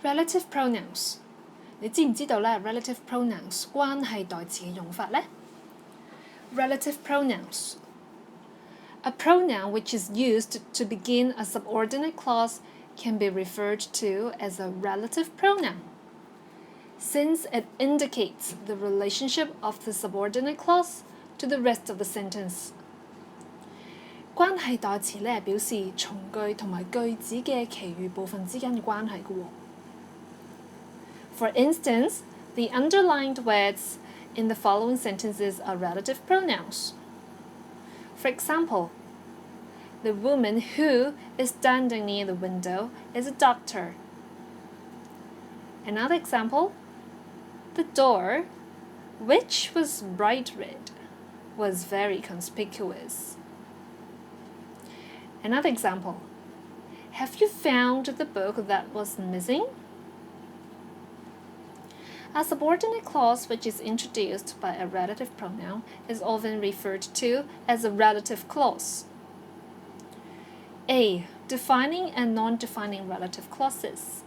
Relative pronouns， 你知唔知道咧 relative pronouns 關係代詞嘅用法呢？ Relative pronouns. A pronoun which is used to begin a subordinate clause can be referred to as a relative pronoun, since it indicates the relationship of the subordinate clause to the rest of the sentence. 關係代詞咧表示從句同埋句子嘅其餘部分之間嘅關係嘅喎。For instance, the underlined words in the following sentences are relative pronouns. For example, the woman who is standing near the window is a doctor. Another example, the door, which was bright red, was very conspicuous. Another example, have you found the book that was missing? A subordinate clause which is introduced by a relative pronoun is often referred to as a relative clause. A. Defining and non-defining relative clauses.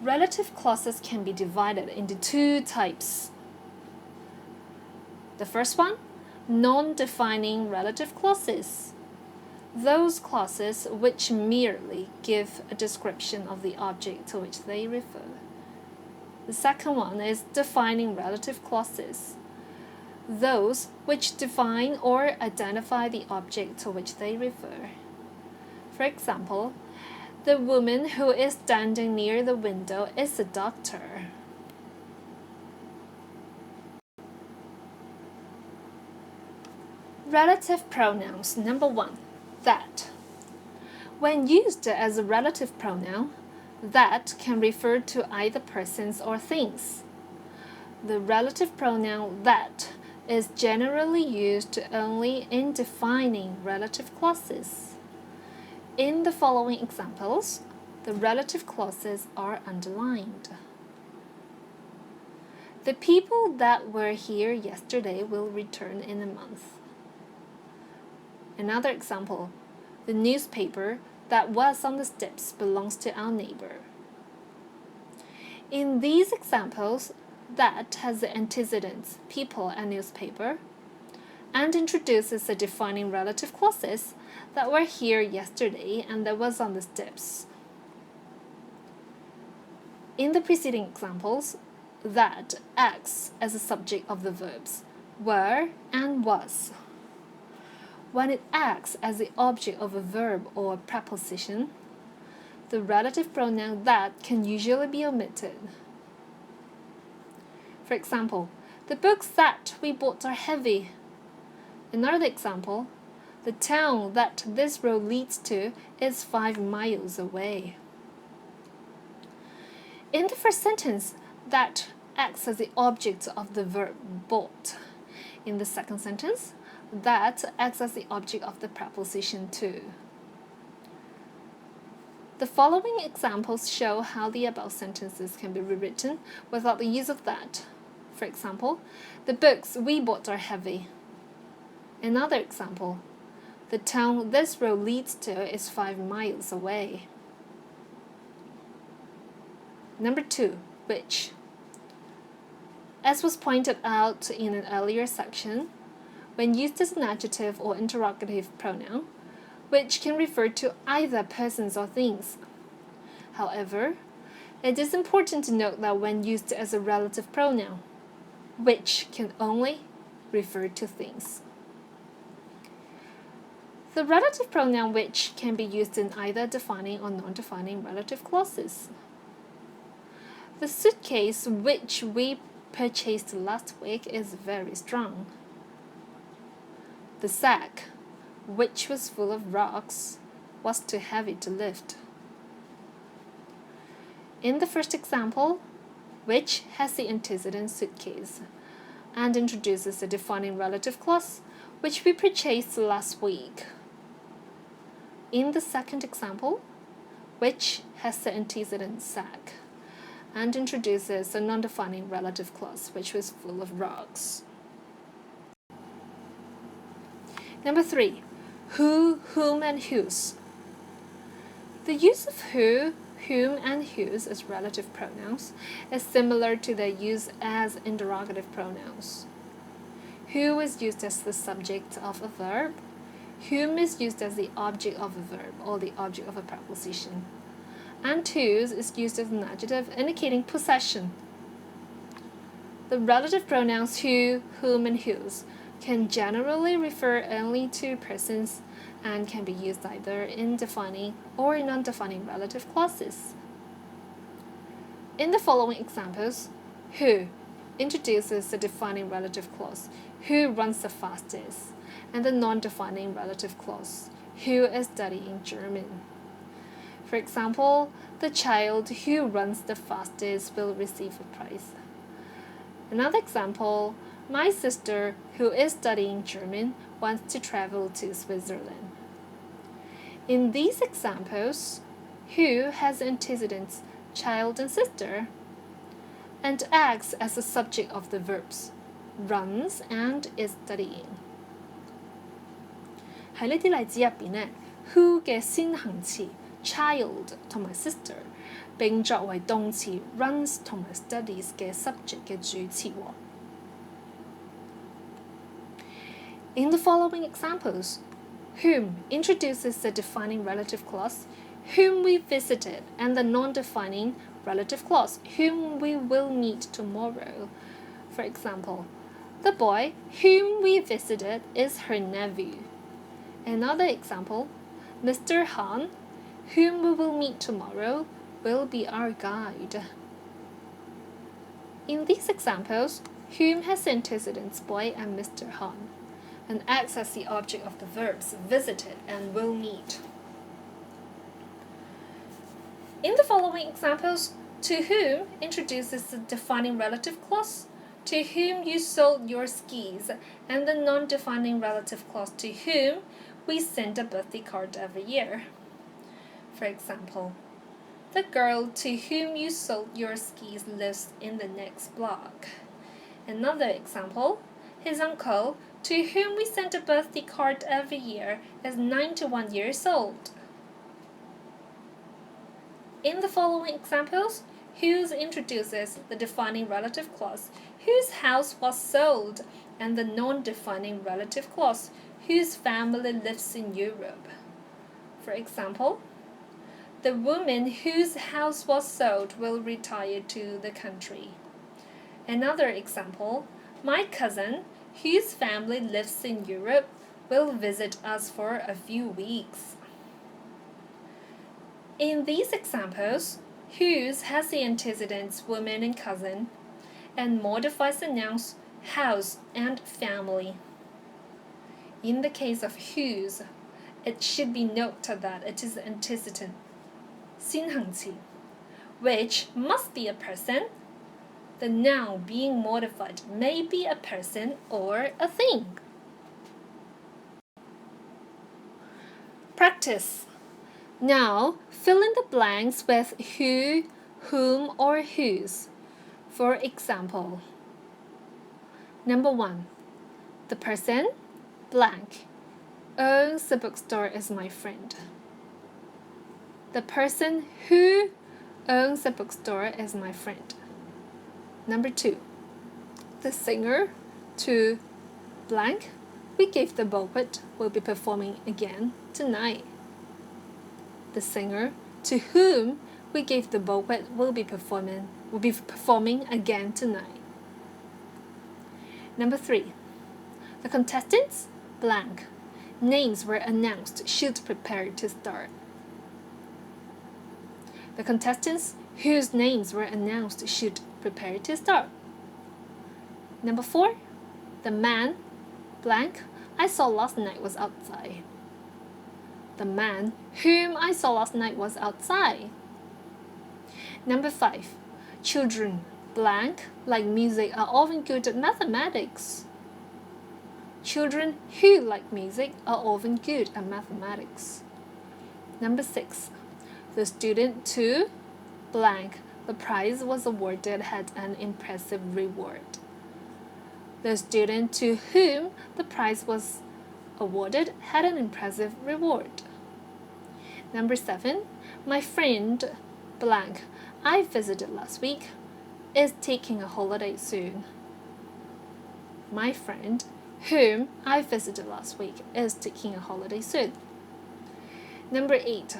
Relative clauses can be divided into two types. The first one, non-defining relative clauses. Those clauses which merely give a description of the object to which they refer. The second one is defining relative clauses, those which define or identify the object to which they refer. For example, the woman who is standing near the window is a doctor. Relative pronouns. Number 1, that. When used as a relative pronoun, that can refer to either persons or things. The relative pronoun that is generally used only in defining relative clauses. In the following examples, the relative clauses are underlined. The people that were here yesterday will return in a month. Another example, the newspaper that was on the steps belongs to our neighbor. In these examples, that has the antecedents people and newspaper and introduces the defining relative clauses that were here yesterday and that was on the steps. In the preceding examples, that acts as a subject of the verbs were and was. When it acts as the object of a verb or a preposition, the relative pronoun that can usually be omitted. For example, the books that we bought are heavy. Another example, the town that this road leads to is 5 miles away. In the first sentence, that acts as the object of the verb bought. In the second sentence, that acts as the object of the preposition to. The following examples show how the above sentences can be rewritten without the use of that. For example, the books we bought are heavy. Another example, the town this road leads to is 5 miles away. Number 2, which. As was pointed out in an earlier section, when used as an adjective or interrogative pronoun, which can refer to either persons or things. However, it is important to note that when used as a relative pronoun, which can only refer to things. The relative pronoun which can be used in either defining or non-defining relative clauses. The suitcase which we purchased last week is very strong. The sack, which was full of rocks, was too heavy to lift. In the first example, which has the antecedent suitcase and introduces a defining relative clause, which we purchased last week. In the second example, which has the antecedent sack and introduces a non-defining relative clause, which was full of rocks. Number 3, who, whom, and whose. The use of who, whom and whose as relative pronouns is similar to their use as interrogative pronouns. Who is used as the subject of a verb. Whom is used as the object of a verb or the object of a preposition. And whose is used as an adjective indicating possession. The relative pronouns who, whom, and whose can generally refer only to persons and can be used either in defining or non-defining relative clauses. In the following examples, who introduces the defining relative clause, who runs the fastest, and the non-defining relative clause, who is studying German. For example, the child who runs the fastest will receive a prize. Another example, my sister who is studying German wants to travel to Switzerland. In these examples, who has antecedents child and sister and acts as the subject of the verbs runs and is studying. 喺呢啲例子入邊呢 who 嘅先行詞 child 同埋 sister 並作為動詞 runs 同埋 studies 嘅 subject 嘅主詞喎。In the following examples, whom introduces the defining relative clause, whom we visited, and the non-defining relative clause, whom we will meet tomorrow. For example, the boy whom we visited is her nephew. Another example, Mr. Han, whom we will meet tomorrow, will be our guide. In these examples, whom has antecedents boy and Mr. Han, and acts as the object of the verbs visited and will meet. In the following examples, to whom introduces the defining relative clause, to whom you sold your skis, and the non-defining relative clause to whom we send a birthday card every year. For example, the girl to whom you sold your skis lives in the next block. Another example, his uncle to whom we send a birthday card every year is 91 years old. In the following examples, whose introduces the defining relative clause, whose house was sold, and the non-defining relative clause, whose family lives in Europe. For example, the woman whose house was sold will retire to the country. Another example, my cousin, whose family lives in Europe, will visit us for a few weeks. In these examples, whose has the antecedents woman and cousin, and modifies the nouns house and family. In the case of whose, it should be noted that it is the antecedent 先行詞, which must be a person. The noun being modified may be a person or a thing. Practice. Now, fill in the blanks with who, whom, or whose. For example, number 1. The person, blank, owns the bookstore is my friend. The person who owns the bookstore is my friend. Number 2. The singer to blank, we gave the banquet, will be performing again tonight. The singer to whom we gave the banquet will be performing again tonight. Number 3. The contestants, blank, names were announced, should prepare to start. The contestants whose names were announced should prepare to start. Number 4. The man, blank, I saw last night was outside. The man whom I saw last night was outside. Number 5. Children, blank, like music, are often good at mathematics. Children who like music are often good at mathematics. Number 6. The student to blank, the prize was awarded, had an impressive reward. The student to whom the prize was awarded had an impressive reward. Number 7. My friend blank I visited last week is taking a holiday soon. My friend, whom I visited last week, is taking a holiday soon. Number 8.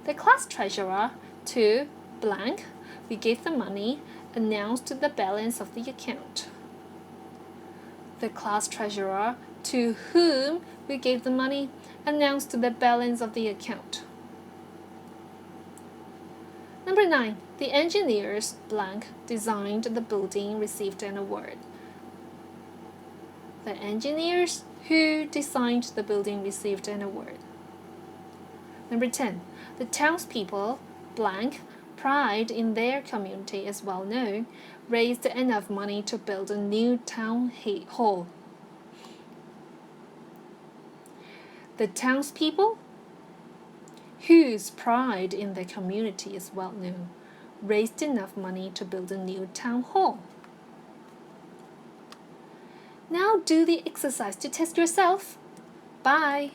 The class treasurer to blank, we gave the money, announced the balance of the account. The class treasurer to whom we gave the money announced the balance of the account. Number 9. The engineers blank designed the building received an award. The engineers who designed the building received an award. Number 10. The townspeople blank, pride in their community is well known, raised enough money to build a new town hall. The townspeople whose pride in their community is well known raised enough money to build a new town hall. Now do the exercise to test yourself. Bye.